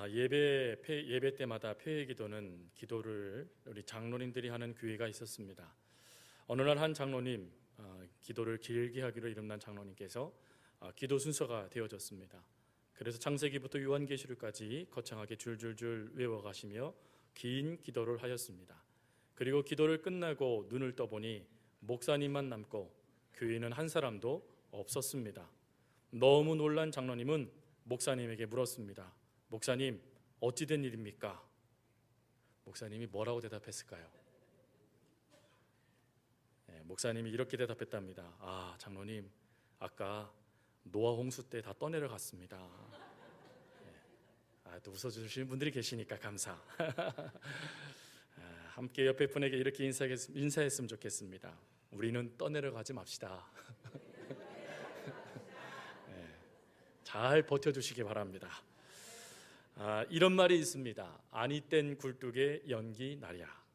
예배 때마다 폐회 기도는 기도를 우리 장로님들이 하는 교회가 있었습니다. 어느 날 한 장로님, 기도를 길게 하기로 이름난 장로님께서 기도 순서가 되어졌습니다. 그래서 창세기부터 요한계시록까지 거창하게 줄줄줄 외워가시며 긴 기도를 하였습니다. 그리고 기도를 끝나고 눈을 떠보니 목사님만 남고 교인은 한 사람도 없었습니다. 너무 놀란 장로님은 목사님에게 물었습니다. 목사님, 어찌 된 일입니까? 목사님이 뭐라고 대답했을까요? 목사님이 이렇게 대답했답니다. 장로님, 아까 노아 홍수 때 다 떠내려 갔습니다. 또 웃어주시는 분들이 계시니까 감사. 함께 옆에 분에게 이렇게 인사했으면 좋겠습니다. 우리는 떠내려 가지 맙시다. 잘 버텨주시기 바랍니다. 이런 말이 있습니다. 아니 땐 굴뚝에 연기 나랴.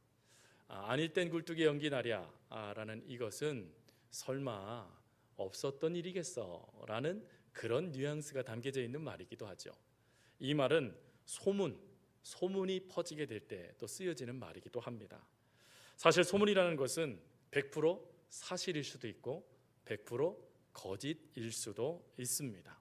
아니 땐 굴뚝에 연기 나랴 라는 이것은 설마 없었던 일이겠어 라는 그런 뉘앙스가 담겨져 있는 말이기도 하죠. 이 말은 소문이 퍼지게 될 때 또 쓰여지는 말이기도 합니다. 사실 소문이라는 것은 100% 사실일 수도 있고 100% 거짓일 수도 있습니다.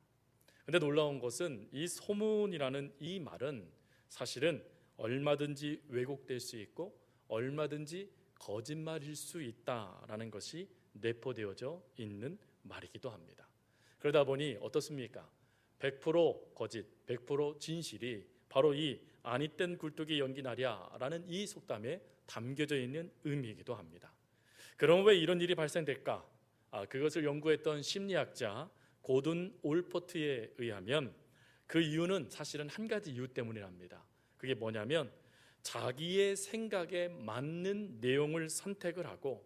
근데 놀라운 것은 이 소문이라는 이 말은 사실은 얼마든지 왜곡될 수 있고 얼마든지 거짓말일 수 있다라는 것이 내포되어져 있는 말이기도 합니다. 그러다 보니 어떻습니까? 100% 거짓, 100% 진실이 바로 이 아니 땐 굴뚝이 연기 나랴라는 이 속담에 담겨져 있는 의미이기도 합니다. 그럼 왜 이런 일이 발생될까? 그것을 연구했던 심리학자 고든 올퍼트에 의하면 그 이유는 사실은 한 가지 이유 때문이랍니다. 그게 뭐냐면 자기의 생각에 맞는 내용을 선택을 하고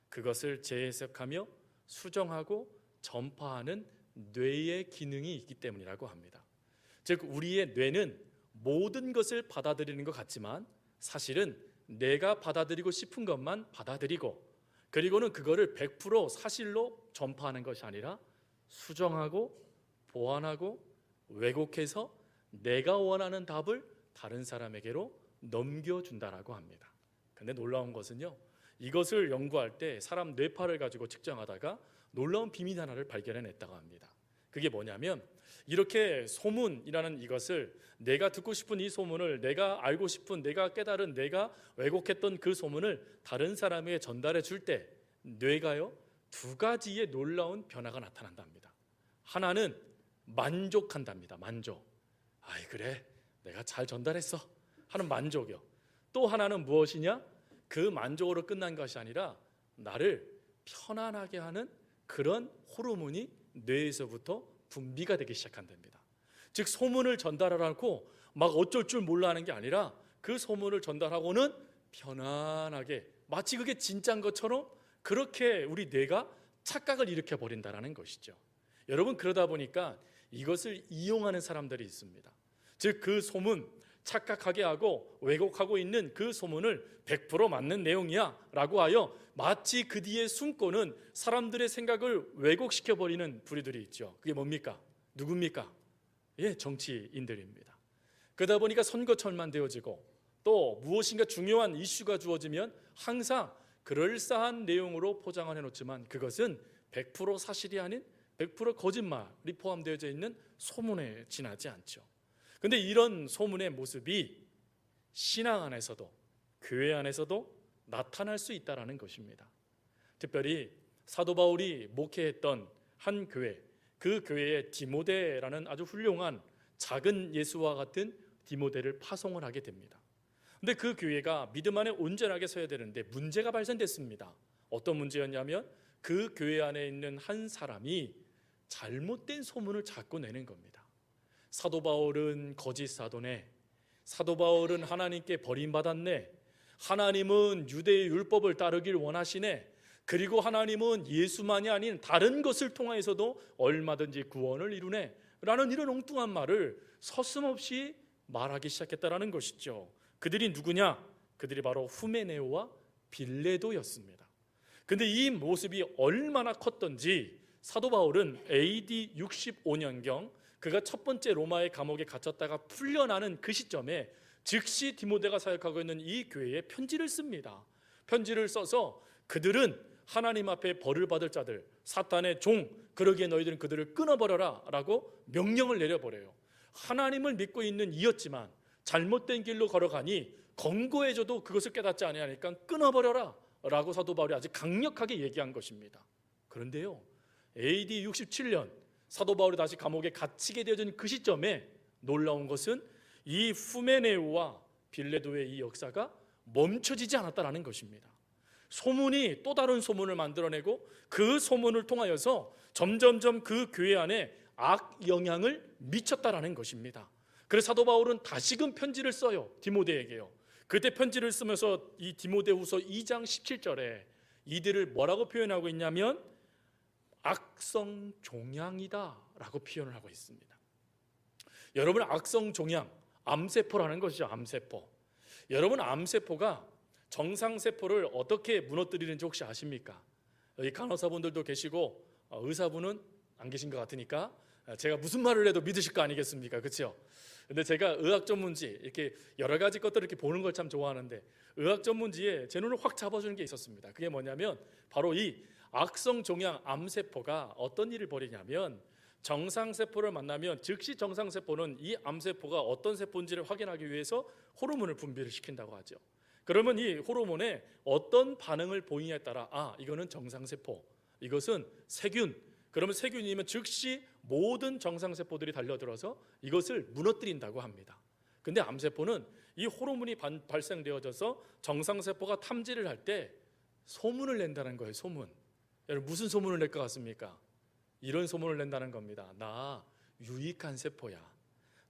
그것을 재해석하며 수정하고 전파하는 뇌의 기능이 있기 때문이라고 합니다. 즉 우리의 뇌는 모든 것을 받아들이는 것 같지만 사실은 내가 받아들이고 싶은 것만 받아들이고 그리고는 그거를 100% 사실로 전파하는 것이 아니라 수정하고 보완하고 왜곡해서 내가 원하는 답을 다른 사람에게로 넘겨준다라고 합니다. 근데 놀라운 것은요, 이것을 연구할 때 사람 뇌파를 가지고 측정하다가 놀라운 비밀 하나를 발견해냈다고 합니다. 그게 뭐냐면 이렇게 소문이라는 이것을 내가 듣고 싶은 이 소문을 내가 알고 싶은 내가 깨달은 내가 왜곡했던 그 소문을 다른 사람에게 전달해 줄 때 뇌가요 두 가지의 놀라운 변화가 나타난답니다. 하나는 만족한답니다. 만족. 그래 내가 잘 전달했어 하는 만족이요. 또 하나는 무엇이냐? 그 만족으로 끝난 것이 아니라 나를 편안하게 하는 그런 호르몬이 뇌에서부터 분비가 되기 시작한답니다. 즉 소문을 전달하라고 막 어쩔 줄 몰라 하는 게 아니라 그 소문을 전달하고는 편안하게 마치 그게 진짜인 것처럼 그렇게 우리 뇌가 착각을 일으켜 버린다는 것이죠. 여러분 그러다 보니까 이것을 이용하는 사람들이 있습니다. 즉 그 소문 착각하게 하고 왜곡하고 있는 그 소문을 100% 맞는 내용이야 라고 하여 마치 그 뒤에 숨고는 사람들의 생각을 왜곡시켜버리는 부류들이 있죠. 그게 뭡니까? 누굽니까? 정치인들입니다. 그러다 보니까 선거철만 되어지고 또 무엇인가 중요한 이슈가 주어지면 항상 그럴싸한 내용으로 포장을 해놓지만 그것은 100% 사실이 아닌 100% 거짓말이 포함되어져 있는 소문에 지나지 않죠. 그런데 이런 소문의 모습이 신앙 안에서도 교회 안에서도 나타날 수 있다는 것입니다. 특별히 사도 바울이 목회했던 한 교회, 그 교회에 디모데라는 아주 훌륭한 작은 예수와 같은 디모데를 파송을 하게 됩니다. 그런데 그 교회가 믿음 안에 온전하게 서야 되는데 문제가 발생됐습니다. 어떤 문제였냐면 그 교회 안에 있는 한 사람이 잘못된 소문을 자꾸 내는 겁니다. 사도 바울은 거짓 사도네, 사도 바울은 하나님께 버림받았네, 하나님은 유대의 율법을 따르길 원하시네, 그리고 하나님은 예수만이 아닌 다른 것을 통하여서도 얼마든지 구원을 이루네 라는 이런 엉뚱한 말을 서슴없이 말하기 시작했다는 것이죠. 그들이 누구냐? 그들이 바로 후메네오와 빌레도였습니다. 그런데 이 모습이 얼마나 컸던지 사도 바울은 AD 65년경 그가 첫 번째 로마의 감옥에 갇혔다가 풀려나는 그 시점에 즉시 디모데가 사역하고 있는 이 교회에 편지를 씁니다. 편지를 써서 그들은 하나님 앞에 벌을 받을 자들, 사탄의 종, 그러기에 너희들은 그들을 끊어버려라 라고 명령을 내려버려요. 하나님을 믿고 있는 이였지만 잘못된 길로 걸어가니 권고해줘도 그것을 깨닫지 아니하니까 끊어버려라 라고 사도 바울이 아주 강력하게 얘기한 것입니다. 그런데요, AD 67년 사도 바울이 다시 감옥에 갇히게 되어진 그 시점에 놀라운 것은 이 후메네오와 빌레도의 이 역사가 멈춰지지 않았다는 것입니다. 소문이 또 다른 소문을 만들어내고 그 소문을 통하여서 점점점 그 교회 안에 악 영향을 미쳤다라는 것입니다. 그래서 사도 바울은 다시금 편지를 써요. 디모데에게요. 그때 편지를 쓰면서 이 디모데후서 2장 17절에 이들을 뭐라고 표현하고 있냐면 악성 종양이다 라고 표현을 하고 있습니다. 여러분, 악성 종양, 암세포라는 것이죠. 암세포. 여러분, 암세포가 정상세포를 어떻게 무너뜨리는지 혹시 아십니까? 여기 간호사분들도 계시고 의사분은 안 계신 것 같으니까 제가 무슨 말을 해도 믿으실 거 아니겠습니까? 그렇죠? 근데 제가 의학 전문지 이렇게 여러 가지 것들을 이렇게 보는 걸 참 좋아하는데 의학 전문지에 제 눈을 확 잡아주는 게 있었습니다. 그게 뭐냐면 바로 이 악성 종양 암세포가 어떤 일을 벌이냐면 정상세포를 만나면 즉시 정상세포는 이 암세포가 어떤 세포인지를 확인하기 위해서 호르몬을 분비를 시킨다고 하죠. 그러면 이 호르몬에 어떤 반응을 보이냐에 따라 이거는 정상세포, 이것은 세균, 그러면 세균이면 즉시 모든 정상세포들이 달려들어서 이것을 무너뜨린다고 합니다. 근데 암세포는 이 호르몬이 발생되어져서 정상세포가 탐지를 할 때 소문을 낸다는 거예요. 소문. 여러분, 무슨 소문을 낼 것 같습니까? 이런 소문을 낸다는 겁니다. 나 유익한 세포야.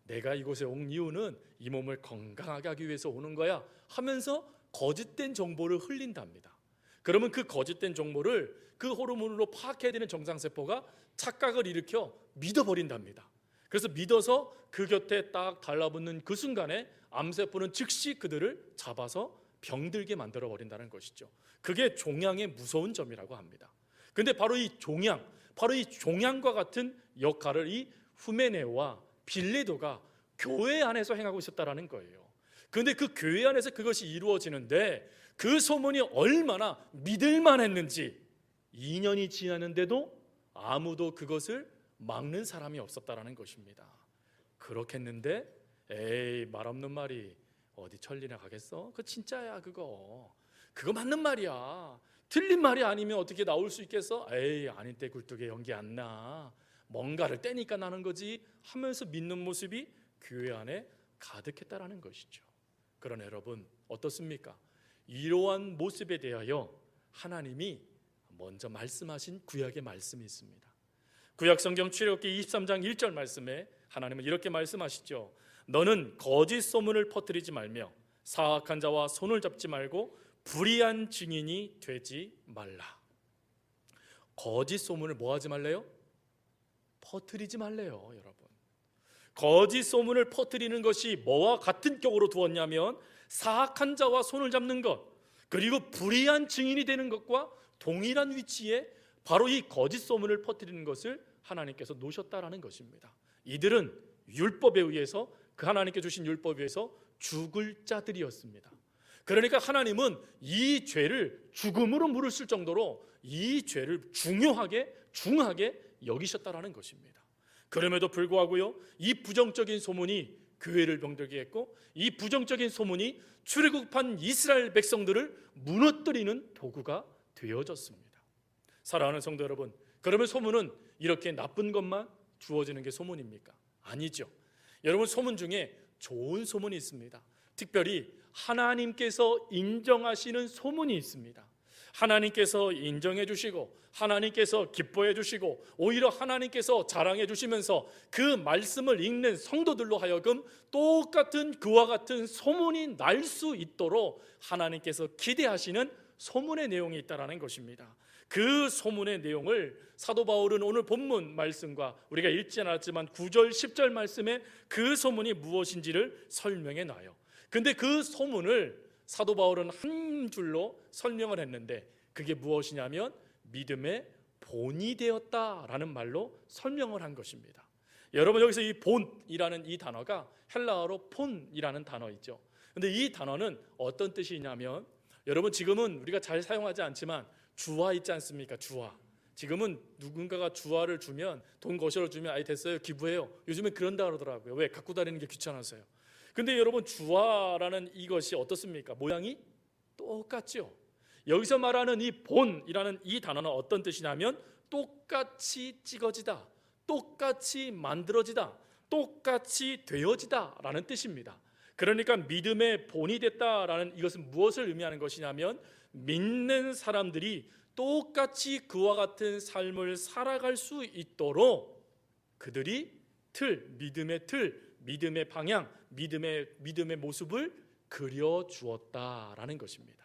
내가 이곳에 온 이유는 이 몸을 건강하게 하기 위해서 오는 거야 하면서 거짓된 정보를 흘린답니다. 그러면 그 거짓된 정보를 그 호르몬으로 파악해야 되는 정상세포가 착각을 일으켜 믿어버린답니다. 그래서 믿어서 그 곁에 딱 달라붙는 그 순간에 암세포는 즉시 그들을 잡아서 병들게 만들어 버린다는 것이죠. 그게 종양의 무서운 점이라고 합니다. 근데 바로 이 종양과 같은 역할을 이 후메네오와 빌레도가 교회 안에서 행하고 있었다라는 거예요. 그런데 그 교회 안에서 그것이 이루어지는데 그 소문이 얼마나 믿을만 했는지 2년이 지났는데도 아무도 그것을 막는 사람이 없었다라는 것입니다. 그렇겠는데 에이, 말 없는 말이 어디 천리나 가겠어? 그거 진짜야. 그거 맞는 말이야. 틀린 말이 아니면 어떻게 나올 수 있겠어? 에이, 아닌 때 굴뚝에 연기 안 나. 뭔가를 떼니까 나는 거지 하면서 믿는 모습이 교회 안에 가득했다라는 것이죠. 그러나 여러분, 어떻습니까? 이러한 모습에 대하여 하나님이 먼저 말씀하신 구약의 말씀이 있습니다. 구약 성경 출애굽기 23장 1절 말씀에 하나님은 이렇게 말씀하시죠. 너는 거짓 소문을 퍼뜨리지 말며 사악한 자와 손을 잡지 말고 불의한 증인이 되지 말라. 거짓 소문을 뭐 하지 말래요? 퍼뜨리지 말래요. 여러분, 거짓 소문을 퍼뜨리는 것이 뭐와 같은 격으로 두었냐면 사악한 자와 손을 잡는 것, 그리고 불의한 증인이 되는 것과 동일한 위치에 바로 이 거짓 소문을 퍼뜨리는 것을 하나님께서 놓으셨다라는 것입니다. 이들은 율법에 의해서, 그 하나님께 주신 율법에 의해서 죽을 자들이었습니다. 그러니까 하나님은 이 죄를 죽음으로 물으실 정도로 이 죄를 중하게 여기셨다라는 것입니다. 그럼에도 불구하고요, 이 부정적인 소문이 교회를 병들게 했고 이 부정적인 소문이 출애굽한 이스라엘 백성들을 무너뜨리는 도구가 되어졌습니다. 사랑하는 성도 여러분, 그러면 소문은 이렇게 나쁜 것만 주어지는 게 소문입니까? 아니죠. 여러분, 소문 중에 좋은 소문이 있습니다. 특별히 하나님께서 인정하시는 소문이 있습니다. 하나님께서 인정해 주시고 하나님께서 기뻐해 주시고 오히려 하나님께서 자랑해 주시면서 그 말씀을 읽는 성도들로 하여금 똑같은 그와 같은 소문이 날 수 있도록 하나님께서 기대하시는 소문의 내용이 있다라는 것입니다. 그 소문의 내용을 사도 바울은 오늘 본문 말씀과 우리가 읽지 않았지만 9절 10절 말씀에 그 소문이 무엇인지를 설명해 놔요. 근데 그 소문을 사도 바울은 한 줄로 설명을 했는데 그게 무엇이냐면 믿음의 본이 되었다라는 말로 설명을 한 것입니다. 여러분 여기서 이 본이라는 이 단어가 헬라어로 폰이라는 단어 있죠. 근데 이 단어는 어떤 뜻이냐면 여러분 지금은 우리가 잘 사용하지 않지만 주화 있지 않습니까? 주화. 지금은 누군가가 주화를 주면 돈 거실어 주면 아이 됐어요 기부해요. 요즘에 그런다 그러더라고요. 왜? 갖고 다니는 게 귀찮아서요. 근데 여러분 주화라는 이것이 어떻습니까? 모양이 똑같죠. 여기서 말하는 이 본이라는 이 단어는 어떤 뜻이냐면 똑같이 찍어지다, 똑같이 만들어지다, 똑같이 되어지다 라는 뜻입니다. 그러니까 믿음의 본이 됐다라는 이것은 무엇을 의미하는 것이냐면 믿는 사람들이 똑같이 그와 같은 삶을 살아갈 수 있도록 그들이 믿음의 믿음의 방향, 믿음의 모습을 그려주었다라는 것입니다.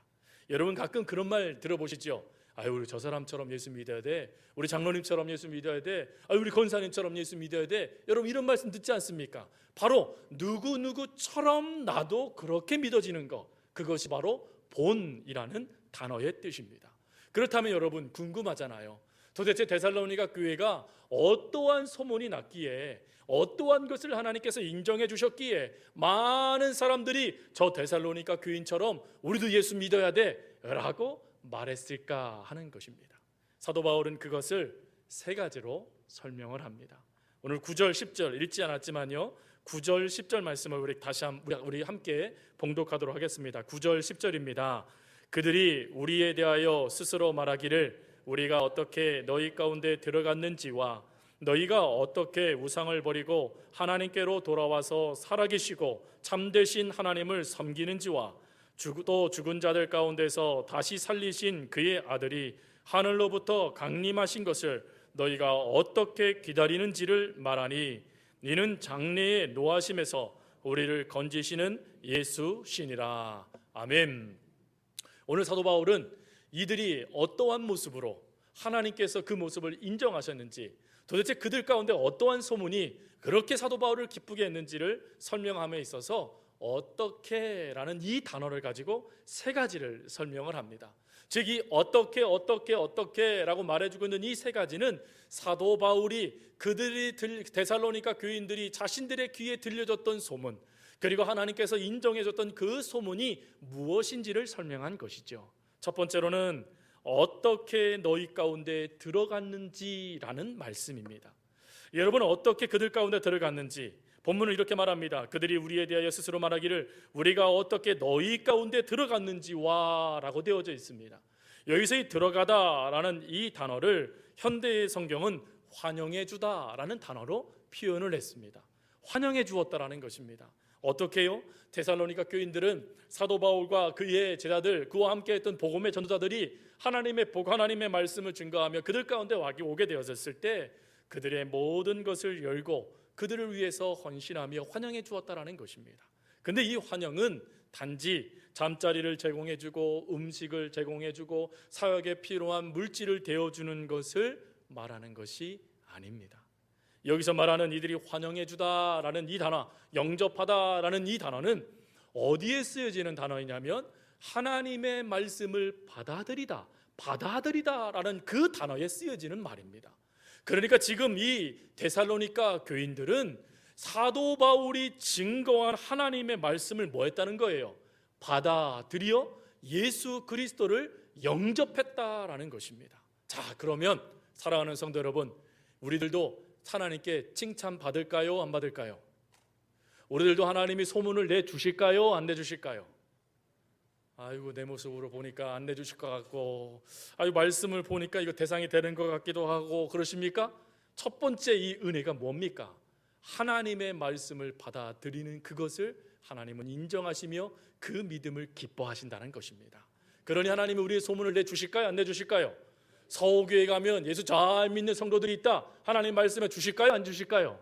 여러분 가끔 그런 말 들어보시죠? 아유 우리 저 사람처럼 예수 믿어야 돼. 우리 장로님처럼 예수 믿어야 돼. 아유 우리 권사님처럼 예수 믿어야 돼. 여러분 이런 말씀 듣지 않습니까? 바로 누구누구처럼 나도 그렇게 믿어지는 것, 그것이 바로 본이라는 단어의 뜻입니다. 그렇다면 여러분 궁금하잖아요. 도대체 데살로니가 교회가 어떠한 소문이 났기에, 어떠한 것을 하나님께서 인정해 주셨기에 많은 사람들이 저 데살로니가 교인처럼 우리도 예수 믿어야 돼 라고 말했을까 하는 것입니다. 사도 바울은 그것을 세 가지로 설명을 합니다. 오늘 9절 10절 읽지 않았지만요, 9절 10절 말씀을 우리 함께 봉독하도록 하겠습니다. 9절 10절입니다. 그들이 우리에 대하여 스스로 말하기를 우리가 어떻게 너희 가운데 들어갔는지와 너희가 어떻게 우상을 버리고 하나님께로 돌아와서 살아계시고 참되신 하나님을 섬기는지와 또 죽은 자들 가운데서 다시 살리신 그의 아들이 하늘로부터 강림하신 것을 너희가 어떻게 기다리는지를 말하니 이는 장래의 노하심에서 우리를 건지시는 예수시니라. 아멘. 오늘 사도 바울은 이들이 어떠한 모습으로 하나님께서 그 모습을 인정하셨는지, 도대체 그들 가운데 어떠한 소문이 그렇게 사도 바울을 기쁘게 했는지를 설명함에 있어서 어떻게라는 이 단어를 가지고 세 가지를 설명을 합니다. 즉 이 어떻게라고 말해주고 있는 이 세 가지는 사도 바울이 데살로니가 교인들이 자신들의 귀에 들려줬던 소문, 그리고 하나님께서 인정해줬던 그 소문이 무엇인지를 설명한 것이죠. 첫 번째로는 어떻게 너희 가운데 들어갔는지라는 말씀입니다. 여러분 어떻게 그들 가운데 들어갔는지 본문은 이렇게 말합니다. 그들이 우리에 대하여 스스로 말하기를 우리가 어떻게 너희 가운데 들어갔는지와 라고 되어져 있습니다. 여기서 이 들어가다라는 이 단어를 현대의 성경은 환영해 주다라는 단어로 표현을 했습니다. 환영해 주었다라는 것입니다. 어떻게요? 데살로니가 교인들은 사도 바울과 그의 제자들, 그와 함께 했던 복음의 전도자들이 하나님의 복, 하나님의 말씀을 증거하며 그들 가운데 오게 되었을 때 그들의 모든 것을 열고 그들을 위해서 헌신하며 환영해 주었다라는 것입니다. 근데 이 환영은 단지 잠자리를 제공해주고 음식을 제공해주고 사역에 필요한 물질을 대어주는 것을 말하는 것이 아닙니다. 여기서 말하는 이들이 환영해주다라는 이 단어, 영접하다라는 이 단어는 어디에 쓰여지는 단어이냐면 하나님의 말씀을 받아들이다라는 그 단어에 쓰여지는 말입니다. 그러니까 지금 이 데살로니가 교인들은 사도 바울이 증거한 하나님의 말씀을 뭐 했다는 거예요? 받아들여 예수 그리스도를 영접했다라는 것입니다. 자, 그러면 사랑하는 성도 여러분, 우리들도 하나님께 칭찬 받을까요? 안 받을까요? 우리들도 하나님이 소문을 내주실까요? 안 내주실까요? 아이고 내 모습으로 보니까 안 내주실 것 같고, 아이고 말씀을 보니까 이거 대상이 되는 것 같기도 하고 그러십니까? 첫 번째 이 은혜가 뭡니까? 하나님의 말씀을 받아들이는 그것을 하나님은 인정하시며 그 믿음을 기뻐하신다는 것입니다. 그러니 하나님이 우리의 소문을 내주실까요? 안 내주실까요? 서울교회 가면 예수 잘 믿는 성도들이 있다. 하나님 말씀해 주실까요? 안 주실까요?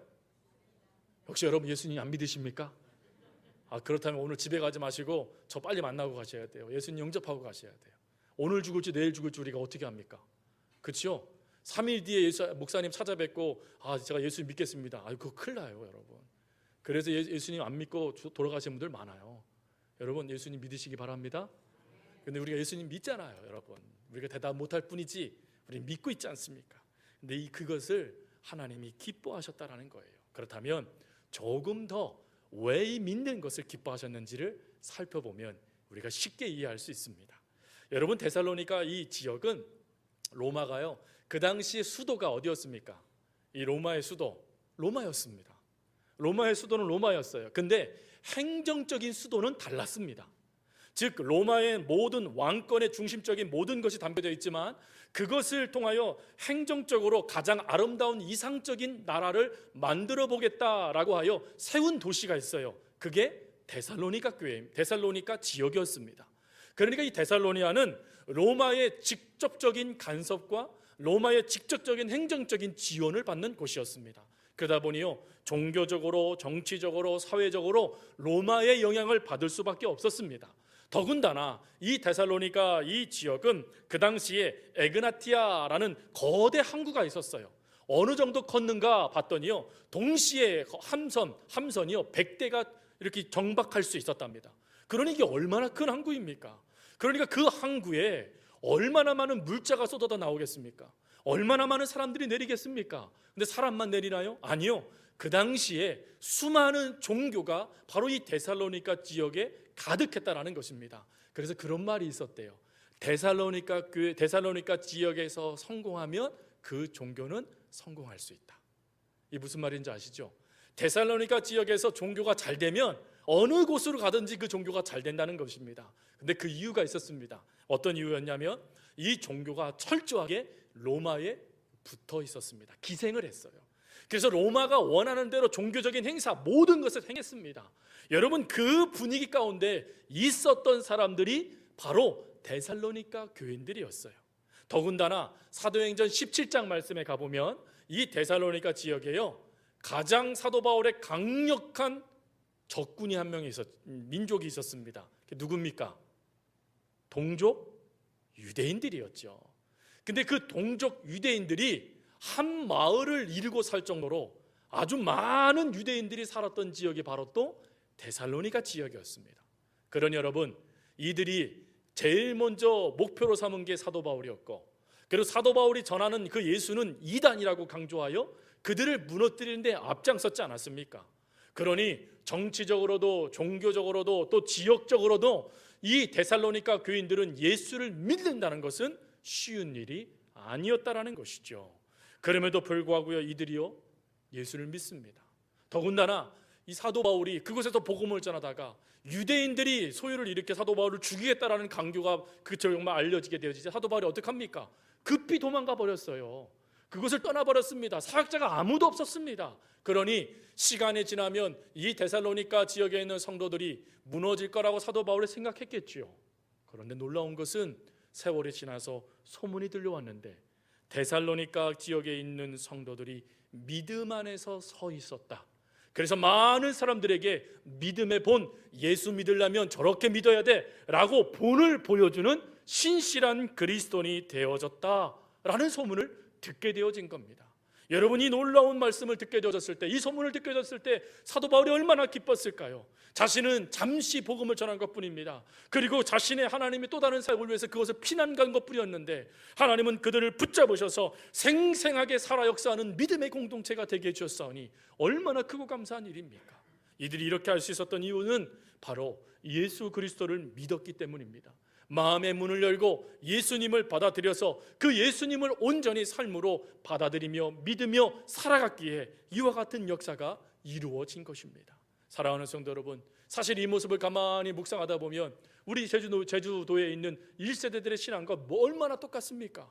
혹시 여러분 예수님 안 믿으십니까? 그렇다면 오늘 집에 가지 마시고 저 빨리 만나고 가셔야 돼요. 예수님 영접하고 가셔야 돼요. 오늘 죽을지 내일 죽을지 우리가 어떻게 합니까? 그렇죠? 3일 뒤에 목사님 찾아뵙고 제가 예수 믿겠습니다. 그거 큰일 나요, 여러분. 그래서 예수님 안 믿고 돌아가신 분들 많아요. 여러분 예수님 믿으시기 바랍니다. 근데 우리가 예수님 믿잖아요, 여러분. 우리가 대답 못할 뿐이지 우리 믿고 있지 않습니까? 근데 그것을 하나님이 기뻐하셨다라는 거예요. 그렇다면 조금 더 왜 이 믿는 것을 기뻐하셨는지를 살펴보면 우리가 쉽게 이해할 수 있습니다. 여러분, 데살로니가 이 지역은 로마가요, 그 당시에 수도가 어디였습니까? 이 로마의 수도 로마였습니다. 로마의 수도는 로마였어요. 근데 행정적인 수도는 달랐습니다. 즉 로마의 모든 왕권의 중심적인 모든 것이 담겨져 있지만 그것을 통하여 행정적으로 가장 아름다운 이상적인 나라를 만들어 보겠다라고 하여 세운 도시가 있어요. 그게 데살로니가 교회, 데살로니가 지역이었습니다. 그러니까 이 데살로니아는 로마의 직접적인 간섭과 로마의 직접적인 행정적인 지원을 받는 곳이었습니다. 그러다 보니요, 종교적으로, 정치적으로, 사회적으로 로마의 영향을 받을 수밖에 없었습니다. 더군다나 이 데살로니가 이 지역은 그 당시에 에그나티아라는 거대 항구가 있었어요. 어느 정도 컸는가 봤더니요, 동시에 함선이요 100대가 이렇게 정박할 수 있었답니다. 그러니 이게 얼마나 큰 항구입니까? 그러니까 그 항구에 얼마나 많은 물자가 쏟아져 나오겠습니까? 얼마나 많은 사람들이 내리겠습니까? 근데 사람만 내리나요? 아니요. 그 당시에 수많은 종교가 바로 이 데살로니가 지역에 가득했다라는 것입니다. 그래서 그런 말이 있었대요. 데살로니가 교회, 데살로니가 지역에서 성공하면 그 종교는 성공할 수 있다. 이 무슨 말인지 아시죠? 데살로니가 지역에서 종교가 잘 되면 어느 곳으로 가든지 그 종교가 잘 된다는 것입니다. 근데 그 이유가 있었습니다. 어떤 이유였냐면 이 종교가 철저하게 로마에 붙어 있었습니다. 기생을 했어요. 그래서 로마가 원하는 대로 종교적인 행사 모든 것을 행했습니다. 여러분, 그 분위기 가운데 있었던 사람들이 바로 데살로니가 교인들이었어요. 더군다나 사도행전 17장 말씀에 가보면 이 데살로니가 지역에요, 가장 사도 바울의 강력한 적군이 한 명이 민족이 있었습니다. 누굽니까? 동족 유대인들이었죠. 근데 그 동족 유대인들이 한 마을을 이루고 살 정도로 아주 많은 유대인들이 살았던 지역이 바로 또 데살로니가 지역이었습니다. 그러니 여러분, 이들이 제일 먼저 목표로 삼은 게 사도 바울이었고, 그리고 사도 바울이 전하는 그 예수는 이단이라고 강조하여 그들을 무너뜨리는 데 앞장섰지 않았습니까? 그러니 정치적으로도 종교적으로도 또 지역적으로도 이 데살로니가 교인들은 예수를 믿는다는 것은 쉬운 일이 아니었다라는 것이죠. 그럼에도 불구하고요, 이들이요 예수를 믿습니다. 더군다나 이 사도 바울이 그곳에서 복음을 전하다가 유대인들이 소유를 일으켜 사도 바울을 죽이겠다라는 강교가 정말 알려지게 되어지자 사도 바울이 어떡합니까? 급히 도망가 버렸어요. 그것을 떠나버렸습니다. 사역자가 아무도 없었습니다. 그러니 시간이 지나면 이 데살로니가 지역에 있는 성도들이 무너질 거라고 사도 바울이 생각했겠지요. 그런데 놀라운 것은 세월이 지나서 소문이 들려왔는데 데살로니가 지역에 있는 성도들이 믿음 안에서 서 있었다. 그래서 많은 사람들에게 믿음의 본, 예수 믿으려면 저렇게 믿어야 돼 라고 본을 보여주는 신실한 그리스도인이 되어졌다라는 소문을 듣게 되어진 겁니다. 여러분이 놀라운 말씀을 듣게 되어졌을 때, 이 소문을 듣게 되었을 때 사도 바울이 얼마나 기뻤을까요? 자신은 잠시 복음을 전한 것뿐입니다. 그리고 자신의 하나님이 또 다른 사역을 위해서 그것을 피난 간 것뿐이었는데 하나님은 그들을 붙잡으셔서 생생하게 살아 역사하는 믿음의 공동체가 되게 해주셨사오니 얼마나 크고 감사한 일입니까? 이들이 이렇게 할 수 있었던 이유는 바로 예수 그리스도를 믿었기 때문입니다. 마음의 문을 열고 예수님을 받아들여서 그 예수님을 온전히 삶으로 받아들이며 믿으며 살아갔기에 이와 같은 역사가 이루어진 것입니다. 사랑하는 성도 여러분, 사실 이 모습을 가만히 묵상하다 보면 우리 제주도에 있는 1세대들의 신앙과 얼마나 똑같습니까?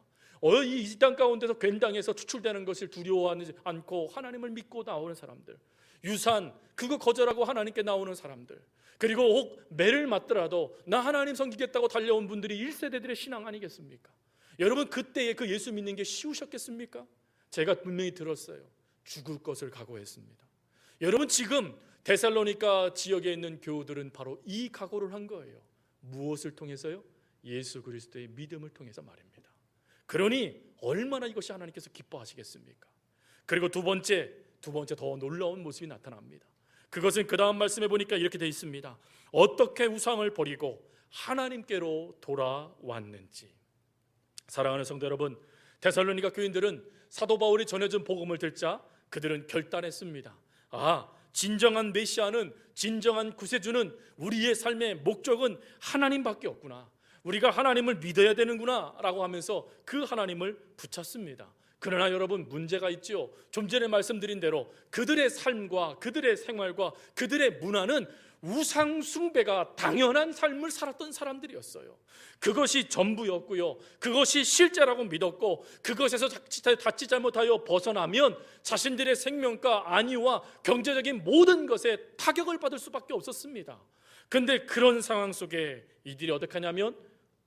이 땅 가운데서 괜당해서 추출되는 것을 두려워하지 않고 하나님을 믿고 나오는 사람들, 유산 그거 거절하고 하나님께 나오는 사람들, 그리고 혹 매를 맞더라도 나 하나님 섬기겠다고 달려온 분들이 1세대들의 신앙 아니겠습니까? 여러분, 그때에 그 예수 믿는 게 쉬우셨겠습니까? 제가 분명히 들었어요. 죽을 것을 각오했습니다. 여러분, 지금 데살로니가 지역에 있는 교우들은 바로 이 각오를 한 거예요. 무엇을 통해서요? 예수 그리스도의 믿음을 통해서 말입니다. 그러니 얼마나 이것이 하나님께서 기뻐하시겠습니까? 그리고 두 번째 더 놀라운 모습이 나타납니다. 그것은 그 다음 말씀에 보니까 이렇게 되어 있습니다. 어떻게 우상을 버리고 하나님께로 돌아왔는지. 사랑하는 성도 여러분, 데살로니가 교인들은 사도 바울이 전해준 복음을 듣자 그들은 결단했습니다. 진정한 메시아는, 진정한 구세주는, 우리의 삶의 목적은 하나님밖에 없구나, 우리가 하나님을 믿어야 되는구나 라고 하면서 그 하나님을 붙잡습니다. 그러나 여러분, 문제가 있죠. 좀 전에 말씀드린 대로 그들의 삶과 그들의 생활과 그들의 문화는 우상 숭배가 당연한 삶을 살았던 사람들이었어요. 그것이 전부였고요, 그것이 실제라고 믿었고, 그것에서 자칫 잘못하여 벗어나면 자신들의 생명과 안위와 경제적인 모든 것에 타격을 받을 수밖에 없었습니다. 그런데 그런 상황 속에 이들이 어떻게 하냐면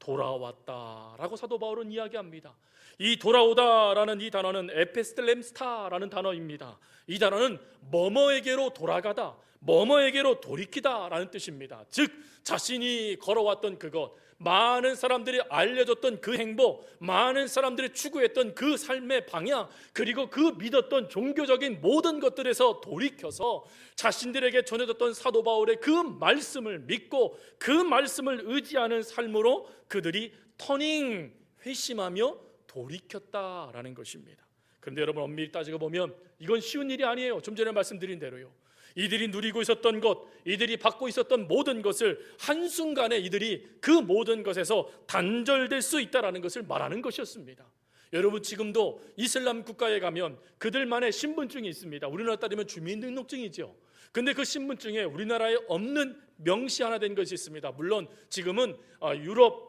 돌아왔다라고 사도 바울은 이야기합니다. 이 돌아오다라는 이 단어는 에페스텔렘스타라는 단어입니다. 이 단어는 뭐뭐에게로 돌아가다, 뭐뭐에게로 돌이키다 라는 뜻입니다. 즉 자신이 걸어왔던 그것, 많은 사람들이 알려줬던 그 행복, 많은 사람들이 추구했던 그 삶의 방향, 그리고 그 믿었던 종교적인 모든 것들에서 돌이켜서 자신들에게 전해졌던 사도 바울의 그 말씀을 믿고 그 말씀을 의지하는 삶으로 그들이 터닝, 회심하며 돌이켰다라는 것입니다. 그런데 여러분, 엄밀히 따지고 보면 이건 쉬운 일이 아니에요. 좀 전에 말씀드린 대로요, 이들이 누리고 있었던 것, 이들이 받고 있었던 모든 것을 한순간에 이들이 그 모든 것에서 단절될 수 있다는 것을 말하는 것이었습니다. 여러분, 지금도 이슬람 국가에 가면 그들만의 신분증이 있습니다. 우리나라 따르면 주민등록증이죠. 근데 그 신분증에 우리나라에 없는 명시 하나 된 것이 있습니다. 물론 지금은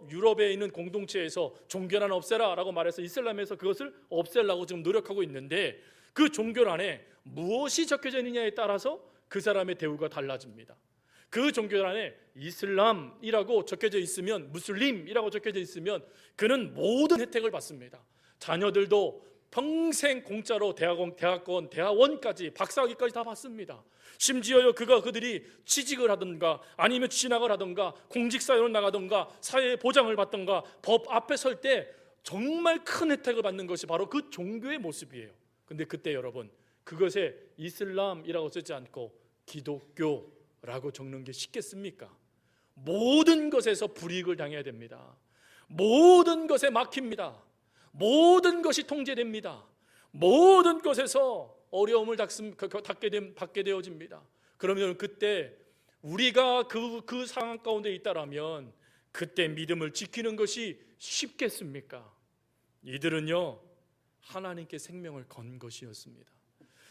유럽에 있는 공동체에서 종교란 없애라 라고 말해서 이슬람에서 그것을 없애려고 지금 노력하고 있는데, 그 종교란에 무엇이 적혀져 있느냐에 따라서 그 사람의 대우가 달라집니다. 그 종교란에 이슬람이라고 적혀져 있으면, 무슬림이라고 적혀져 있으면 그는 모든 혜택을 받습니다. 자녀들도 평생 공짜로 대학원, 대학원까지, 박사학위까지 다 받습니다. 심지어요, 그들이 취직을 하든가 아니면 진학을 하든가 공직사회로 나가든가 사회에 보장을 받든가 법 앞에 설 때 정말 큰 혜택을 받는 것이 바로 그 종교의 모습이에요. 근데 그때 여러분, 그것에 이슬람이라고 쓰지 않고 기독교라고 적는 게 쉽겠습니까? 모든 것에서 불이익을 당해야 됩니다. 모든 것에 막힙니다. 모든 것이 통제됩니다. 모든 것에서 어려움을 받게 되어집니다. 그러면 그때 우리가 그 상황 가운데 있다라면 그때 믿음을 지키는 것이 쉽겠습니까? 이들은요, 하나님께 생명을 건 것이었습니다.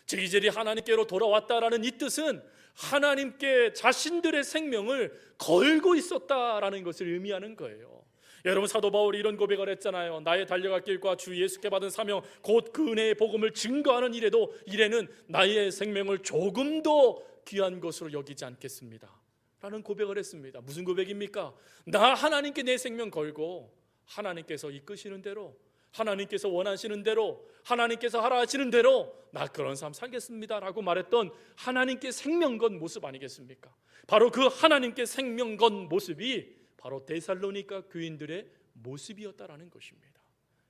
즉 이들이 하나님께로 돌아왔다라는 이 뜻은 하나님께 자신들의 생명을 걸고 있었다라는 것을 의미하는 거예요. 여러분, 사도 바울이 이런 고백을 했잖아요. 나의 달려갈 길과 주 예수께 받은 사명 곧 그 은혜의 복음을 증거하는 일에는 나의 생명을 조금도 귀한 것으로 여기지 않겠습니다 라는 고백을 했습니다. 무슨 고백입니까? 나 하나님께 내 생명 걸고 하나님께서 이끄시는 대로, 하나님께서 원하시는 대로, 하나님께서 하라 하시는 대로 나 그런 삶 살겠습니다 라고 말했던 하나님께 생명 건 모습 아니겠습니까? 바로 그 하나님께 생명 건 모습이 바로 데살로니가 교인들의 모습이었다라는 것입니다.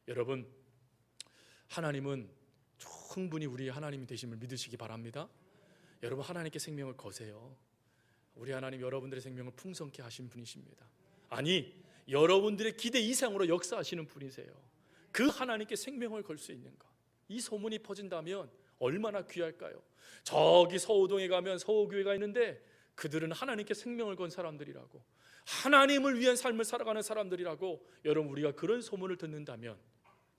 여러분, 하나님은 충분히 우리 하나님이 되심을 믿으시기 바랍니다. 여러분, 하나님께 생명을 거세요. 우리 하나님 여러분들의 생명을 풍성케 하신 분이십니다. 아니, 여러분들의 기대 이상으로 역사하시는 분이세요. 그 하나님께 생명을 걸 수 있는 것, 이 소문이 퍼진다면 얼마나 귀할까요? 저기 서우동에 가면 서우교회가 있는데 그들은 하나님께 생명을 건 사람들이라고, 하나님을 위한 삶을 살아가는 사람들이라고. 여러분, 우리가 그런 소문을 듣는다면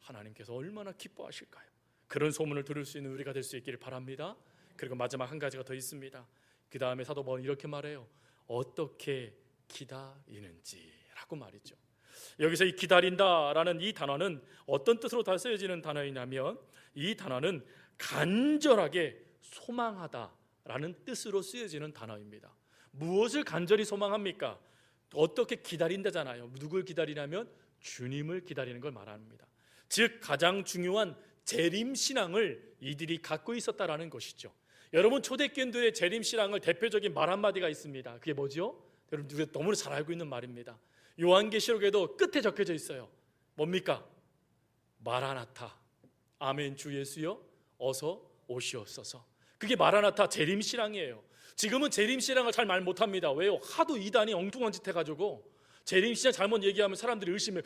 하나님께서 얼마나 기뻐하실까요? 그런 소문을 들을 수 있는 우리가 될 수 있기를 바랍니다. 그리고 마지막 한 가지가 더 있습니다. 그 다음에 사도 바울은 이렇게 말해요. 어떻게 기다리는지라고 말이죠. 여기서 이 기다린다라는 이 단어는 어떤 뜻으로 다 쓰여지는 단어이냐면, 이 단어는 간절하게 소망하다라는 뜻으로 쓰여지는 단어입니다. 무엇을 간절히 소망합니까? 어떻게 기다린다잖아요. 누굴 기다리냐면 주님을 기다리는 걸 말합니다. 즉 가장 중요한 재림신앙을 이들이 갖고 있었다라는 것이죠. 여러분, 초대교인들의 재림신앙을 대표적인 말 한마디가 있습니다. 그게 뭐죠? 여러분, 우리가 너무나 잘 알고 있는 말입니다. 요한계시록에도 끝에 적혀져 있어요. 뭡니까? 마라나타, 아멘 주 예수여 어서 오시옵소서. 그게 마라나타 재림신앙이에요. 지금은 재림신앙을 잘 말 못합니다. 왜요? 하도 이단이 엉뚱한 짓 해가지고 재림신앙 잘못 얘기하면 사람들이 의심해.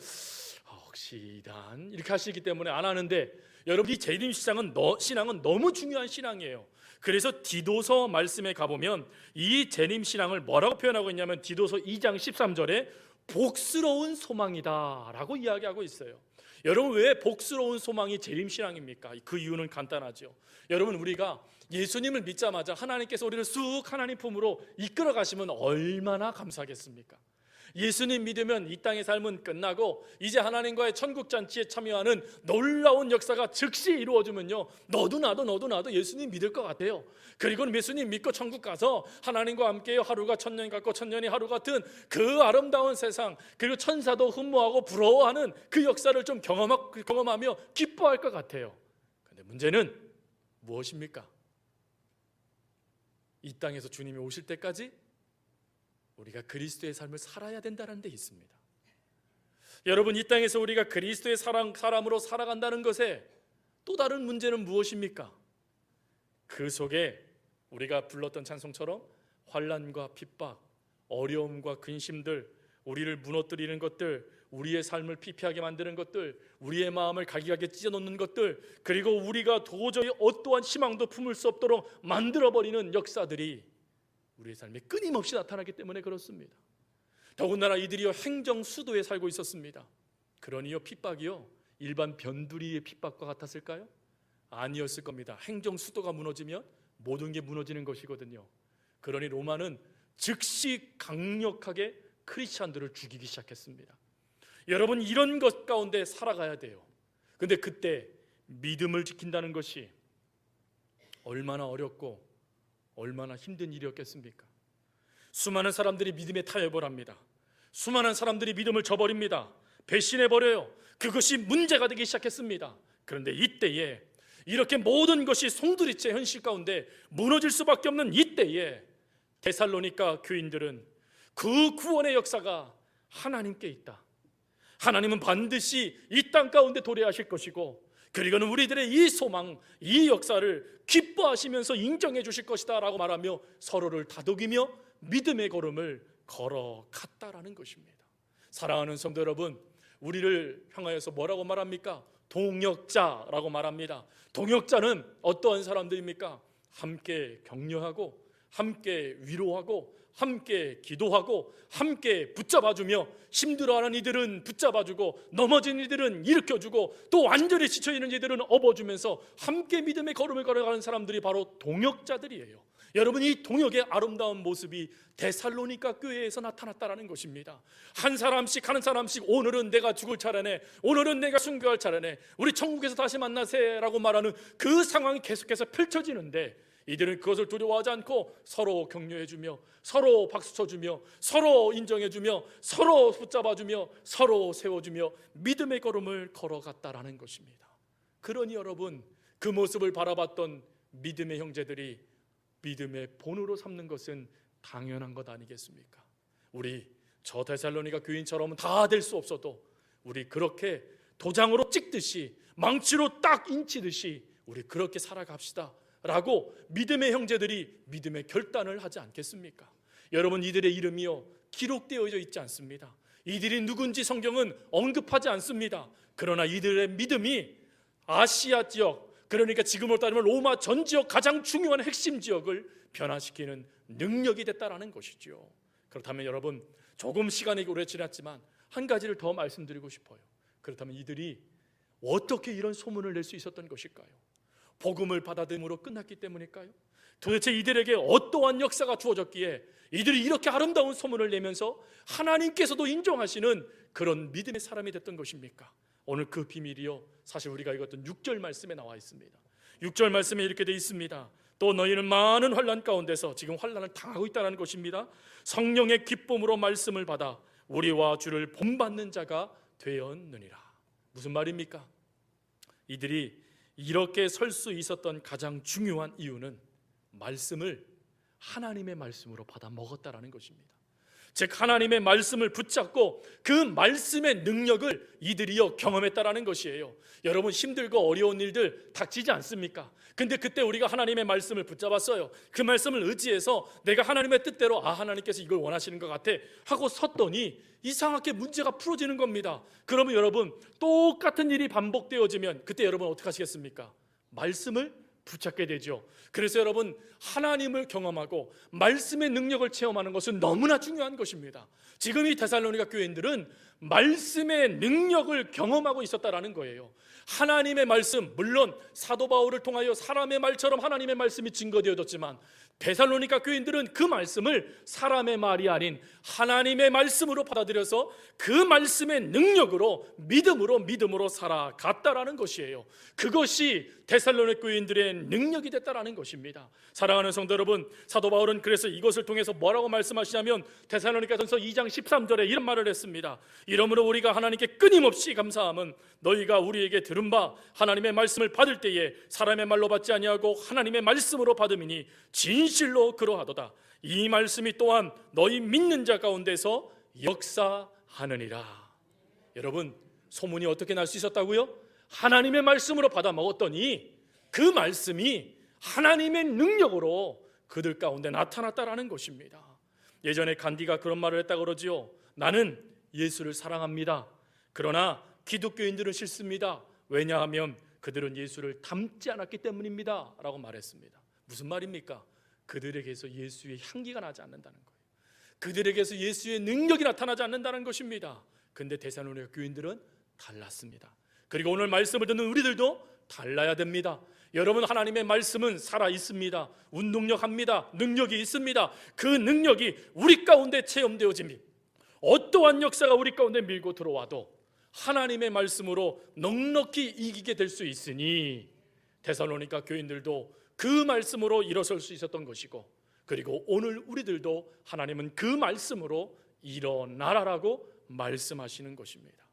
역시단 이렇게 하시기 때문에 안 하는데, 여러분 이 재림 신앙은 너무 중요한 신앙이에요. 그래서 디도서 말씀에 가보면 이 재림 신앙을 뭐라고 표현하고 있냐면 디도서 2장 13절에 복스러운 소망이다 라고 이야기하고 있어요. 여러분 왜 복스러운 소망이 재림 신앙입니까? 그 이유는 간단하죠. 여러분 우리가 예수님을 믿자마자 하나님께서 우리를 쑥 하나님 품으로 이끌어 가시면 얼마나 감사하겠습니까? 예수님 믿으면 이 땅의 삶은 끝나고 이제 하나님과의 천국 잔치에 참여하는 놀라운 역사가 즉시 이루어지면요, 너도 나도 예수님 믿을 것 같아요. 그리고 예수님 믿고 천국 가서 하나님과 함께 하루가 천년 같고 천년이 하루 같은 그 아름다운 세상, 그리고 천사도 흠모하고 부러워하는 그 역사를 좀 경험하며 기뻐할 것 같아요. 그런데 문제는 무엇입니까? 이 땅에서 주님이 오실 때까지 우리가 그리스도의 삶을 살아야 된다는 데 있습니다. 여러분 이 땅에서 우리가 그리스도의 사람으로 살아간다는 것에 또 다른 문제는 무엇입니까? 그 속에 우리가 불렀던 찬송처럼 환난과 핍박, 어려움과 근심들, 우리를 무너뜨리는 것들, 우리의 삶을 피폐하게 만드는 것들, 우리의 마음을 갈기갈기 찢어놓는 것들, 그리고 우리가 도저히 어떠한 희망도 품을 수 없도록 만들어버리는 역사들이 우리의 삶에 끊임없이 나타나기 때문에 그렇습니다. 더군다나 이들이요 행정 수도에 살고 있었습니다. 그러니요 핍박이요 일반 변두리의 핍박과 같았을까요? 아니었을 겁니다. 행정 수도가 무너지면 모든 게 무너지는 것이거든요. 그러니 로마는 즉시 강력하게 크리스찬들을 죽이기 시작했습니다. 여러분 이런 것 가운데 살아가야 돼요. 근데 그때 믿음을 지킨다는 것이 얼마나 어렵고 얼마나 힘든 일이었겠습니까? 수많은 사람들이 믿음에 타협을 합니다. 수많은 사람들이 믿음을 저버립니다. 배신해버려요. 그것이 문제가 되기 시작했습니다. 그런데 이때에 이렇게 모든 것이 송두리째 현실 가운데 무너질 수밖에 없는 이때에 데살로니가 교인들은 그 구원의 역사가 하나님께 있다. 하나님은 반드시 이 땅 가운데 도래하실 것이고, 그리고는 우리들의 이 소망, 이 역사를 기뻐하시면서 인정해 주실 것이다 라고 말하며 서로를 다독이며 믿음의 걸음을 걸어갔다라는 것입니다. 사랑하는 성도 여러분, 우리를 향하여서 뭐라고 말합니까? 동역자라고 말합니다. 동역자는 어떠한 사람들입니까? 함께 격려하고 함께 위로하고 함께 기도하고 함께 붙잡아주며 힘들어하는 이들은 붙잡아주고 넘어진 이들은 일으켜주고 또 완전히 지쳐있는 이들은 업어주면서 함께 믿음의 걸음을 걸어가는 사람들이 바로 동역자들이에요. 여러분 이 동역의 아름다운 모습이 데살로니가 교회에서 나타났다는 것입니다. 한 사람씩 오늘은 내가 죽을 차례네, 오늘은 내가 순교할 차례네, 우리 천국에서 다시 만나세라고 말하는 그 상황이 계속해서 펼쳐지는데 이들은 그것을 두려워하지 않고 서로 격려해주며 서로 박수쳐주며 서로 인정해주며 서로 붙잡아주며 서로 세워주며 믿음의 걸음을 걸어갔다라는 것입니다. 그러니 여러분 그 모습을 바라봤던 믿음의 형제들이 믿음의 본으로 삼는 것은 당연한 것 아니겠습니까? 우리 저 데살로니가 교인처럼은 다 될 수 없어도 우리 그렇게 도장으로 찍듯이 망치로 딱 인치듯이 우리 그렇게 살아갑시다 라고 믿음의 형제들이 믿음의 결단을 하지 않겠습니까? 여러분 이들의 이름이요 기록되어져 있지 않습니다. 이들이 누군지 성경은 언급하지 않습니다. 그러나 이들의 믿음이 아시아 지역, 그러니까 지금으로 따지면 로마 전 지역 가장 중요한 핵심 지역을 변화시키는 능력이 됐다라는 것이죠. 그렇다면 여러분 조금 시간이 오래 지났지만 한 가지를 더 말씀드리고 싶어요. 그렇다면 이들이 어떻게 이런 소문을 낼 수 있었던 것일까요? 복음을 받아들임으로 끝났기 때문일까요? 도대체 이들에게 어떠한 역사가 주어졌기에 이들이 이렇게 아름다운 소문을 내면서 하나님께서도 인정하시는 그런 믿음의 사람이 됐던 것입니까? 오늘 그 비밀이요 사실 우리가 읽었던 6절 말씀에 나와 있습니다. 6절 말씀에 이렇게 되어 있습니다. 또 너희는 많은 환난 가운데서 지금 환난을 당하고 있다는 것입니다. 성령의 기쁨으로 말씀을 받아 우리와 주를 본받는 자가 되었느니라. 무슨 말입니까? 이들이 이렇게 설 수 있었던 가장 중요한 이유는 말씀을 하나님의 말씀으로 받아 먹었다라는 것입니다. 즉 하나님의 말씀을 붙잡고 그 말씀의 능력을 이들이여 경험했다라는 것이에요. 여러분, 힘들고 어려운 일들 닥치지 않습니까? 근데 그때 우리가 하나님의 말씀을 붙잡았어요. 그 말씀을 의지해서 내가 하나님의 뜻대로 하나님께서 이걸 원하시는 것 같아 하고 섰더니 이상하게 문제가 풀어지는 겁니다. 그러면 여러분, 똑같은 일이 반복되어지면 그때 여러분 어떻게 하시겠습니까? 말씀을 붙잡게 되죠. 그래서 여러분, 하나님을 경험하고 말씀의 능력을 체험하는 것은 너무나 중요한 것입니다. 지금 이 데살로니가 교인들은 말씀의 능력을 경험하고 있었다라는 거예요. 하나님의 말씀, 물론 사도 바울을 통하여 사람의 말처럼 하나님의 말씀이 증거되어졌지만 데살로니가 교인들은 그 말씀을 사람의 말이 아닌 하나님의 말씀으로 받아들여서 그 말씀의 능력으로 믿음으로 살아갔다라는 것이에요. 그것이 데살로니가 교인들의 능력이 됐다라는 것입니다. 사랑하는 성도 여러분, 사도 바울은 그래서 이것을 통해서 뭐라고 말씀하시냐면 데살로니가전서 2장 13절에 이런 말을 했습니다. 이러므로 우리가 하나님께 끊임없이 감사함은 너희가 우리에게 들은 바 하나님의 말씀을 받을 때에 사람의 말로 받지 아니하고 하나님의 말씀으로 받음이니 진실로 그러하도다. 이 말씀이 또한 너희 믿는 자 가운데서 역사하느니라. 여러분, 소문이 어떻게 날 수 있었다고요? 하나님의 말씀으로 받아 먹었더니 그 말씀이 하나님의 능력으로 그들 가운데 나타났다라는 것입니다. 예전에 간디가 그런 말을 했다고 그러지요. 나는 예수를 사랑합니다. 그러나 기독교인들은 싫습니다. 왜냐하면 그들은 예수를 닮지 않았기 때문입니다 라고 말했습니다. 무슨 말입니까? 그들에게서 예수의 향기가 나지 않는다는 거예요. 그들에게서 예수의 능력이 나타나지 않는다는 것입니다. 근데 데살로니가 교인들은 달랐습니다. 그리고 오늘 말씀을 듣는 우리들도 달라야 됩니다. 여러분, 하나님의 말씀은 살아 있습니다. 운동력합니다. 능력이 있습니다. 그 능력이 우리 가운데 체험되어집니다. 어떠한 역사가 우리 가운데 밀고 들어와도 하나님의 말씀으로 넉넉히 이기게 될 수 있으니 데살로니가 교인들도 그 말씀으로 일어설 수 있었던 것이고, 그리고 오늘 우리들도 하나님은 그 말씀으로 일어나라라고 말씀하시는 것입니다.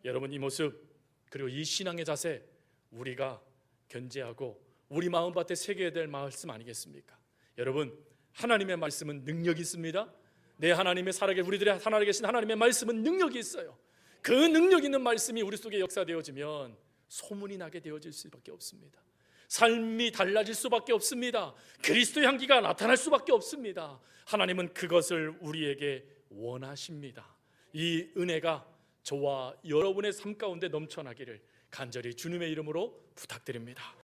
여러분, 이 모습 그리고 이 신앙의 자세 우리가 견제하고 우리 마음밭에 새겨야 될 말씀 아니겠습니까? 여러분, 하나님의 말씀은 능력이 있습니다. 내 하나님의 살아계 우리들의 하나님 계신 하나님의 말씀은 능력이 있어요. 그 능력 있는 말씀이 우리 속에 역사되어지면 소문이 나게 되어질 수밖에 없습니다. 삶이 달라질 수밖에 없습니다. 그리스도의 향기가 나타날 수밖에 없습니다. 하나님은 그것을 우리에게 원하십니다. 이 은혜가 저와 여러분의 삶 가운데 넘쳐나기를 간절히 주님의 이름으로 부탁드립니다.